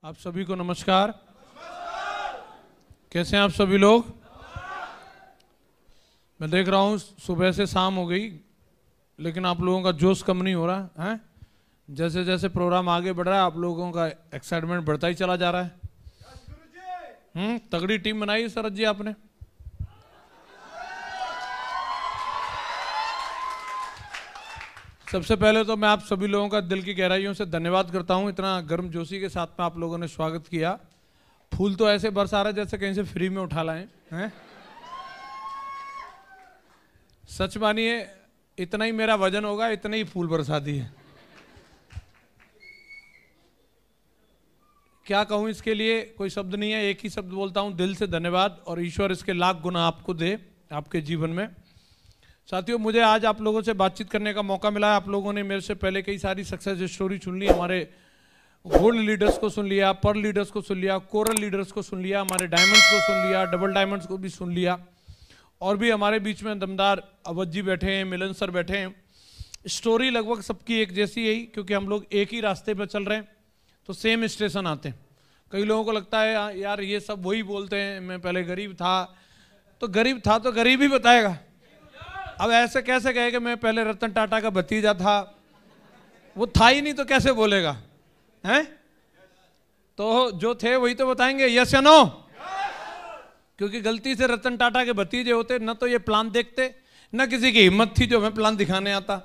आप सभी को नमस्कार। कैसे हैं आप सभी लोग? मैं देख रहा हूँ सुबह से शाम हो गई लेकिन आप लोगों का जोश कम नहीं हो रहा है। जैसे जैसे प्रोग्राम आगे बढ़ रहा है आप लोगों का एक्साइटमेंट बढ़ता ही चला जा रहा है। तगड़ी टीम बनाई है शरद जी आपने। सबसे पहले तो मैं आप सभी लोगों का दिल की गहराइयों से धन्यवाद करता हूं, इतना गर्मजोशी के साथ में आप लोगों ने स्वागत किया। फूल तो ऐसे बरसा रहे जैसे कहीं से फ्री में उठा लाए हैं। सच मानिए इतना ही मेरा वजन होगा, इतने ही फूल बरसा दिए। क्या कहूं इसके लिए, कोई शब्द नहीं है। एक ही शब्द बोलता हूं, दिल से धन्यवाद, और ईश्वर इसके लाख गुना आपको दे आपके जीवन में। साथियों, मुझे आज आप लोगों से बातचीत करने का मौका मिला है। आप लोगों ने मेरे से पहले कई सारी सक्सेस स्टोरी सुन ली। हमारे गोल्ड लीडर्स को सुन लिया, पर्ल लीडर्स को सुन लिया, कोरल लीडर्स को सुन लिया, हमारे डायमंड्स को सुन लिया, डबल डायमंड्स को भी सुन लिया, और भी हमारे बीच में दमदार अवध जी बैठे हैं, मिलन सर बैठे हैं। स्टोरी लगभग सबकी एक जैसी है, क्योंकि हम लोग एक ही रास्ते पर चल रहे हैं तो सेम स्टेशन आते हैं। कई लोगों को लगता है यार ये सब वही बोलते हैं, मैं पहले गरीब था तो गरीब ही बताएगा। अब ऐसे कैसे कहे कि मैं पहले रतन टाटा का भतीजा था, वो था ही नहीं तो कैसे बोलेगा हैं? तो जो थे वही तो बताएंगे, यस या नो? क्योंकि गलती से रतन टाटा के भतीजे होते न तो ये प्लान देखते, न किसी की हिम्मत थी जो हमें प्लान दिखाने आता।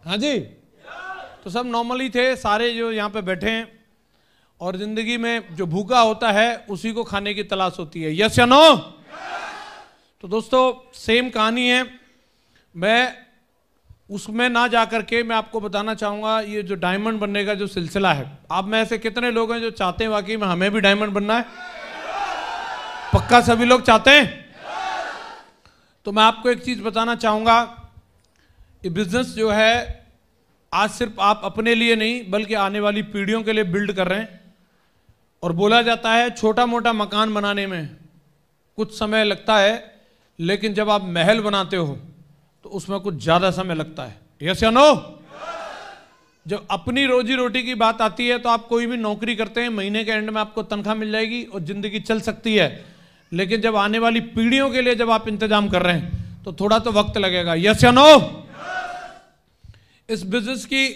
हाँ जी, तो सब नॉर्मली थे सारे जो यहाँ पे बैठे हैं। और जिंदगी में जो भूखा होता है उसी को खाने की तलाश होती है, यस या नो? तो दोस्तों सेम कहानी है। मैं उसमें ना जा करके मैं आपको बताना चाहूँगा ये जो डायमंड बनने का जो सिलसिला है। आप में ऐसे कितने लोग हैं जो चाहते हैं वाकई में हमें भी डायमंड बनना है? पक्का सभी लोग चाहते हैं? तो मैं आपको एक चीज़ बताना चाहूँगा, ये बिजनेस जो है आज सिर्फ आप अपने लिए नहीं बल्कि आने वाली पीढ़ियों के लिए बिल्ड कर रहे हैं। और बोला जाता है छोटा मोटा मकान बनाने में कुछ समय लगता है, लेकिन जब आप महल बनाते हो तो उसमें कुछ ज्यादा समय लगता है, यस या नो? जब अपनी रोजी रोटी की बात आती है तो आप कोई भी नौकरी करते हैं, महीने के एंड में आपको तनख्वाह मिल जाएगी और जिंदगी चल सकती है। लेकिन जब आने वाली पीढ़ियों के लिए जब आप इंतजाम कर रहे हैं तो थोड़ा तो वक्त लगेगा, यस या नो? इस बिजनेस की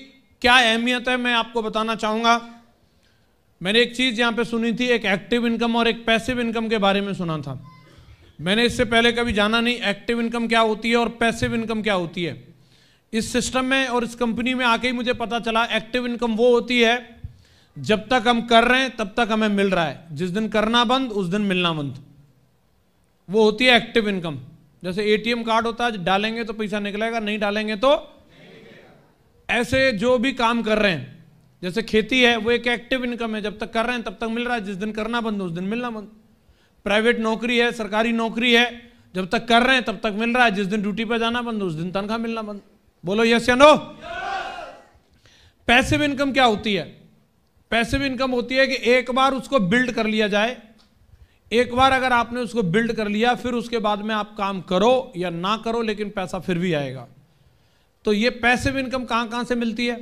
क्या अहमियत है मैं आपको बताना चाहूंगा। मैंने एक चीज यहां पे सुनी थी, एक एक्टिव इनकम और एक पैसिव इनकम के बारे में सुना था। मैंने इससे पहले कभी जाना नहीं एक्टिव इनकम क्या होती है और पैसिव इनकम क्या होती है। इस सिस्टम में और इस कंपनी में आके ही मुझे पता चला एक्टिव इनकम वो होती है जब तक हम कर रहे हैं तब तक हमें मिल रहा है, जिस दिन करना बंद उस दिन मिलना बंद, वो होती है एक्टिव इनकम। जैसे एटीएम कार्ड होता है, डालेंगे तो पैसा निकलेगा, नहीं डालेंगे तो ऐसे जो भी काम कर रहे हैं, जैसे खेती है वो एक एक्टिव इनकम है, जब तक कर रहे हैं तब तक मिल रहा है, जिस दिन करना बंद उस दिन मिलना बंद। प्राइवेट नौकरी है, सरकारी नौकरी है, जब तक कर रहे हैं तब तक मिल रहा है, जिस दिन ड्यूटी पर जाना बंद उस दिन तनख्वाह मिलना बंद। बोलो यस या नो? पैसिव इनकम क्या होती है? पैसिव इनकम होती है कि एक बार उसको बिल्ड कर लिया जाए, एक बार अगर आपने उसको बिल्ड कर लिया फिर उसके बाद में आप काम करो या ना करो लेकिन पैसा फिर भी आएगा। तो ये पैसिव इनकम कहां कहां से मिलती है?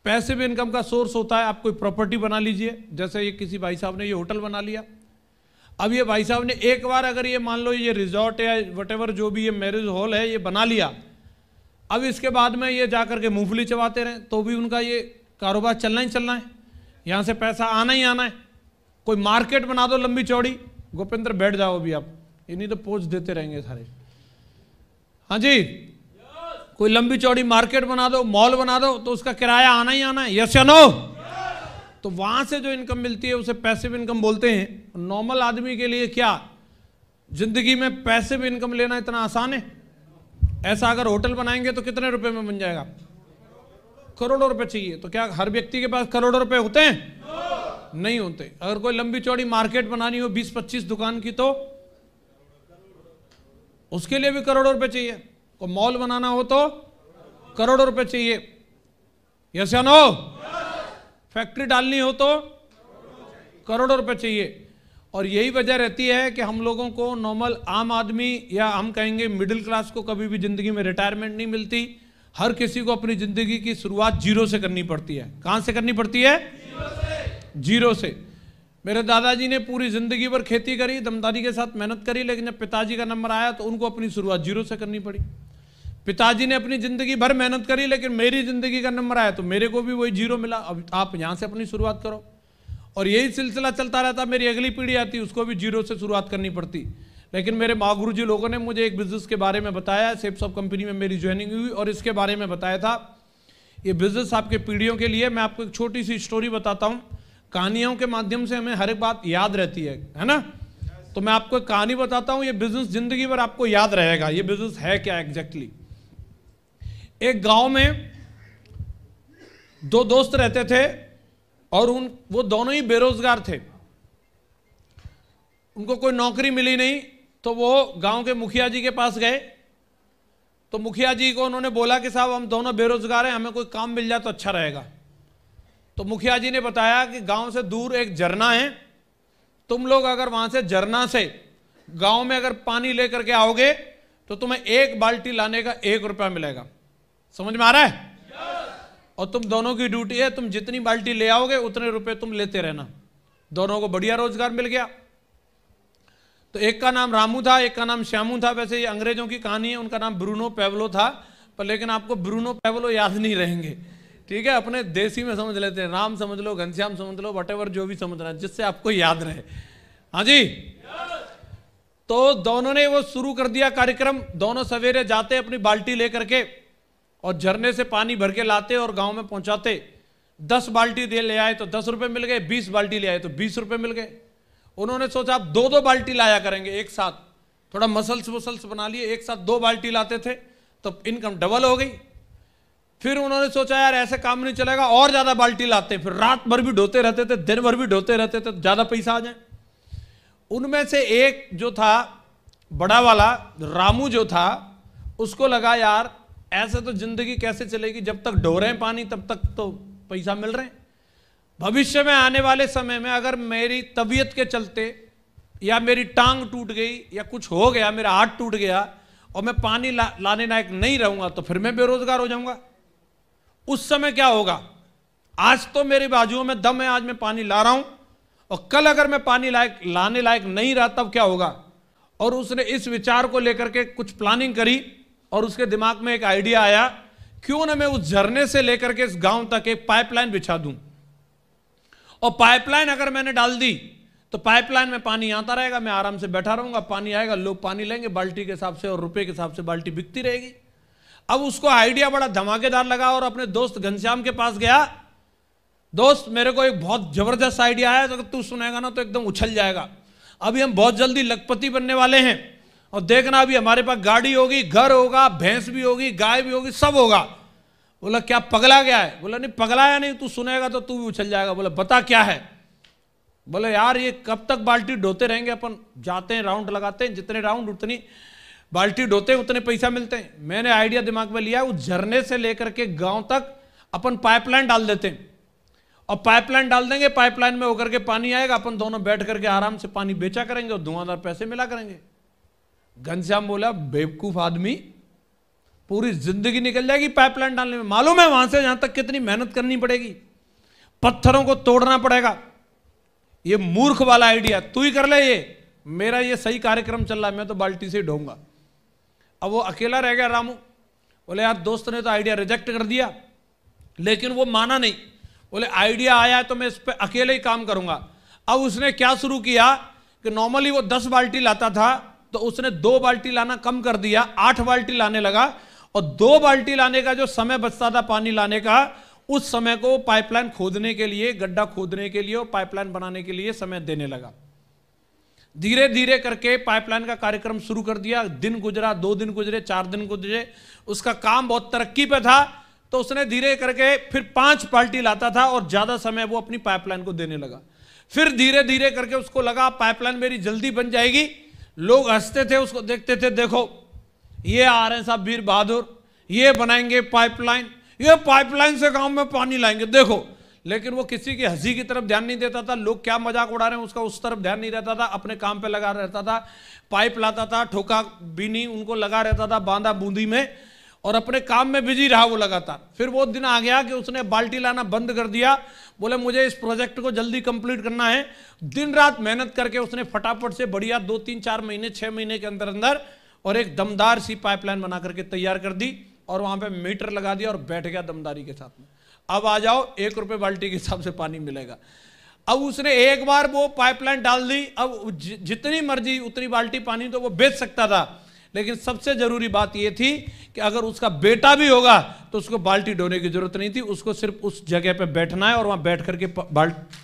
पैसिव इनकम का सोर्स होता है, आप कोई प्रॉपर्टी बना लीजिए, जैसे ये किसी भाई साहब ने ये होटल बना लिया। अब ये भाई साहब ने एक बार अगर ये मान लो ये रिजॉर्ट या वटेवर जो भी ये मैरिज हॉल है ये बना लिया, अब इसके बाद में ये जाकर के मूंगफली चबाते रहे तो भी उनका ये कारोबार चलना ही चलना है, यहाँ से पैसा आना ही आना है। कोई मार्केट बना दो लंबी चौड़ी, गोपेंद्र बैठ जाओ अभी आप, ये नहीं तो पोच देते रहेंगे सारे। हाँ जी, कोई लंबी चौड़ी मार्केट बना दो, मॉल बना दो, तो उसका किराया आना ही आना है, यस या नो? तो वहां से जो इनकम मिलती है उसे पैसिव इनकम बोलते हैं। नॉर्मल आदमी के लिए क्या जिंदगी में पैसिव इनकम लेना इतना आसान है? ऐसा अगर होटल बनाएंगे तो कितने रुपए में बन जाएगा? करोड़ों रुपए चाहिए। तो क्या हर व्यक्ति के पास करोड़ों रुपए होते हैं? नहीं होते। अगर कोई लंबी चौड़ी मार्केट बनानी हो 20-25 दुकान की तो उसके लिए भी करोड़ों रुपए चाहिए। कोई मॉल बनाना हो तो करोड़ों रुपए चाहिए, यस या नो? फैक्ट्री डालनी हो तो करोड़ों रुपए चाहिए। और यही वजह रहती है कि हम लोगों को नॉर्मल आम आदमी या हम कहेंगे मिडिल क्लास को कभी भी जिंदगी में रिटायरमेंट नहीं मिलती। हर किसी को अपनी जिंदगी की शुरुआत जीरो से करनी पड़ती है। कहां से करनी पड़ती है? जीरो से। मेरे दादाजी ने पूरी जिंदगी भर खेती करी, दमदारी के साथ मेहनत करी, लेकिन जब पिताजी का नंबर आया तो उनको अपनी शुरुआत जीरो से करनी पड़ी। पिताजी ने अपनी जिंदगी भर मेहनत करी, लेकिन मेरी जिंदगी का नंबर आया तो मेरे को भी वही जीरो मिला। अब आप यहां से अपनी शुरुआत करो, और यही सिलसिला चलता रहता। मेरी अगली पीढ़ी आती, उसको भी जीरो से शुरुआत करनी पड़ती। लेकिन मेरे माँ गुरु जी लोगों ने मुझे एक बिजनेस के बारे में बताया, शेप्स ऑफ कंपनी में मेरी ज्वाइनिंग हुई, और इसके बारे में बताया था ये बिजनेस आपके पीढ़ियों के लिए। मैं आपको एक छोटी सी स्टोरी बताता हूँ। कहानियों के माध्यम से हमें हर एक बात याद रहती है ना। तो मैं आपको एक कहानी बताता हूँ, ये बिजनेस जिंदगी भर आपको याद रहेगा। ये बिजनेस है क्या एग्जैक्टली। एक गांव में दो दोस्त रहते थे, और वो दोनों ही बेरोजगार थे। उनको कोई नौकरी मिली नहीं, तो वो गांव के मुखिया जी के पास गए। तो मुखिया जी को उन्होंने बोला कि साहब हम दोनों बेरोजगार हैं, हमें कोई काम मिल जाए तो अच्छा रहेगा। तो मुखिया जी ने बताया कि गांव से दूर एक झरना है, तुम लोग अगर वहां से झरना से गांव में अगर पानी लेकर के आओगे तो तुम्हें 1 बाल्टी लाने का 1 रुपया मिलेगा। समझ में आ रहा है? और तुम दोनों की ड्यूटी है, तुम जितनी बाल्टी ले आओगे उतने रुपए तुम लेते रहना। दोनों को बढ़िया रोजगार मिल गया। तो एक का नाम रामू था, एक का नाम श्यामू था। वैसे ये अंग्रेजों की कहानी है, उनका नाम ब्रूनो पेवलो था, पर लेकिन आपको ब्रूनो पेवलो याद नहीं रहेंगे, ठीक है। अपने देसी में समझ लेते हैं, राम समझ लो, घनश्याम समझ लो, वटेवर जो भी समझना है, जिससे आपको याद रहे। हाँ जी। तो दोनों ने वो शुरू कर दिया कार्यक्रम। दोनों सवेरे जाते अपनी बाल्टी लेकर के और झरने से पानी भर के लाते और गांव में पहुंचाते। 10 बाल्टी दे ले आए तो 10 रुपए मिल गए, 20 बाल्टी ले आए तो 20 रुपए मिल गए। उन्होंने सोचा आप 2-2 बाल्टी लाया करेंगे एक साथ, थोड़ा मसल्स बना लिए, एक साथ 2 बाल्टी लाते थे तो इनकम डबल हो गई। फिर उन्होंने सोचा यार ऐसे काम नहीं चलेगा, और ज्यादा बाल्टी लाते। फिर रात भर भी ढोते रहते थे, दिन भर भी ढोते रहते थे, ज्यादा पैसा आ जाए। उनमें से एक जो था बड़ा वाला रामू जो था, उसको लगा यार ऐसे तो जिंदगी कैसे चलेगी, जब तक ढो रहे हैं पानी तब तक तो पैसा मिल रहे हैं। भविष्य में आने वाले समय में अगर मेरी तबीयत के चलते या मेरी टांग टूट गई या कुछ हो गया, मेरा हाथ टूट गया और मैं पानी लाने लायक नहीं रहूंगा तो फिर मैं बेरोजगार हो जाऊंगा। उस समय क्या होगा? आज तो मेरी बाजुओं में दम है, आज मैं पानी ला रहा हूं, और कल अगर मैं पानी लाने लायक नहीं रहा तब क्या होगा? और उसने इस विचार को लेकर के कुछ प्लानिंग करी, और उसके दिमाग में एक आइडिया आया, क्यों ना मैं उस झरने से लेकर के इस गांव तक एक पाइपलाइन बिछा दूं, और पाइपलाइन अगर मैंने डाल दी तो पाइपलाइन में पानी आता रहेगा, मैं आराम से बैठा रहूंगा, पानी आएगा, लोग पानी लेंगे बाल्टी के हिसाब से और रुपए के हिसाब से बाल्टी बिकती रहेगी। अब उसको आइडिया बड़ा धमाकेदार लगा और अपने दोस्त घनश्याम के पास गया। दोस्त मेरे को एक बहुत जबरदस्त आइडिया आया, तो तू सुनेगा ना तो एकदम उछल जाएगा। अभी हम बहुत जल्दी लखपति बनने वाले हैं, और देखना अभी हमारे पास गाड़ी होगी, घर होगा, भैंस भी होगी, गाय भी होगी, सब होगा। बोला क्या पगला गया है? बोला नहीं पगलाया नहीं, तू सुनेगा तो तू भी उछल जाएगा। बोला बता क्या है? बोले यार ये कब तक बाल्टी ढोते रहेंगे, अपन जाते हैं राउंड लगाते हैं, जितने राउंड उतनी बाल्टी ढोते हैं उतने पैसा मिलते हैं। मैंने आइडिया दिमाग में लिया, उस झरने से लेकर के गांव तक अपन पाइपलाइन डाल देते हैं, और पाइपलाइन डाल देंगे, पाइपलाइन में होकर के पानी आएगा, अपन दोनों बैठ करके आराम से पानी बेचा करेंगे और धुआंधार पैसे मिला करेंगे। घनश्याम बोला बेवकूफ आदमी, पूरी जिंदगी निकल जाएगी पाइपलाइन डालने में, मालूम है वहां से यहां तक कितनी मेहनत करनी पड़ेगी, पत्थरों को तोड़ना पड़ेगा। ये मूर्ख वाला आइडिया तू ही कर ले, ये मेरा ये सही कार्यक्रम चल रहा है, मैं तो बाल्टी से ही ढोऊंगा। अब वो अकेला रह गया रामू। बोले यार दोस्त ने तो आइडिया रिजेक्ट कर दिया, लेकिन वो माना नहीं। बोले आइडिया आया है तो मैं इस पर अकेले ही काम करूंगा। अब उसने क्या शुरू किया कि नॉर्मली वो 10 बाल्टी लाता था, तो उसने 2 बाल्टी लाना कम कर दिया, 8 बाल्टी लाने लगा, और 2 बाल्टी लाने का जो समय बचता था पानी लाने का, उस समय को पाइपलाइन खोदने के लिए, गड्ढा खोदने के लिए और पाइपलाइन बनाने के लिए समय देने लगा। धीरे धीरे करके पाइपलाइन का कार्यक्रम शुरू कर दिया। दिन गुजरा, 2 दिन गुजरे, 4 दिन गुजरे, उसका काम बहुत तरक्की पे था, तो उसने धीरे करके फिर 5 बाल्टी लाता था और ज्यादा समय वो अपनी पाइपलाइन को देने लगा। फिर धीरे धीरे करके उसको लगा पाइपलाइन मेरी जल्दी बन जाएगी। लोग हंसते थे, उसको देखते थे, देखो ये आ रहे हैं साहब वीर बहादुर, ये बनाएंगे पाइपलाइन, ये पाइपलाइन से गांव में पानी लाएंगे, देखो। लेकिन वो किसी की हंसी की तरफ ध्यान नहीं देता था, लोग क्या मजाक उड़ा रहे हैं उसका उस तरफ ध्यान नहीं रहता था, अपने काम पे लगा रहता था। पाइप लाता था, ठोका भी नहीं, उनको लगा रहता था बांधा बूंदी में, और अपने काम में बिजी रहा वो लगातार। फिर वो दिन आ गया कि उसने बाल्टी लाना बंद कर दिया, बोले मुझे इस प्रोजेक्ट को जल्दी कंप्लीट करना है। दिन रात मेहनत करके उसने फटाफट से बढ़िया 2-3-4 महीने 6 महीने के अंदर अंदर और एक दमदार सी पाइपलाइन बना करके तैयार कर दी और वहां पे मीटर लगा दिया और बैठ गया दमदारी के साथ में। अब आ जाओ 1 रुपए बाल्टी के हिसाब से पानी मिलेगा। अब उसने एक बार वो पाइपलाइन डाल दी, अब जितनी मर्जी उतनी बाल्टी पानी तो वो बेच सकता था, लेकिन सबसे जरूरी बात यह थी कि अगर उसका बेटा भी होगा तो उसको बाल्टी ढोने की जरूरत नहीं थी, उसको सिर्फ उस जगह पे बैठना है और वहां बैठ करके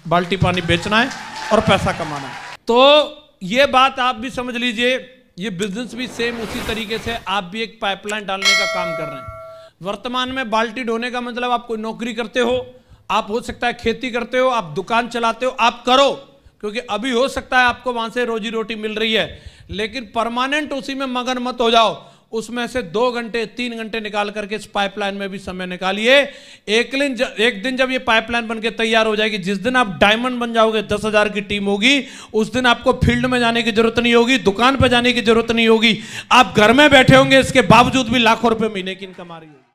बाल्टी पानी बेचना है और पैसा कमाना है। तो ये बात आप भी समझ लीजिए, ये बिजनेस भी सेम उसी तरीके से आप भी एक पाइपलाइन डालने का काम कर रहे हैं। वर्तमान में बाल्टी ढोने का मतलब आप कोई नौकरी करते हो, आप हो सकता है खेती करते हो, आप दुकान चलाते हो, आप करो, क्योंकि अभी हो सकता है आपको वहां से रोजी रोटी मिल रही है, लेकिन परमानेंट उसी में मगन मत हो जाओ। उसमें से 2 घंटे 3 घंटे निकाल करके इस पाइपलाइन में भी समय निकालिए। एक दिन जब ये पाइपलाइन बनके तैयार हो जाएगी, जिस दिन आप डायमंड बन जाओगे, 10,000 की टीम होगी, उस दिन आपको फील्ड में जाने की जरूरत नहीं होगी, दुकान पर जाने की जरूरत नहीं होगी, आप घर में बैठे होंगे, इसके बावजूद भी लाखों रुपए महीने की इनकम आ रही होगी।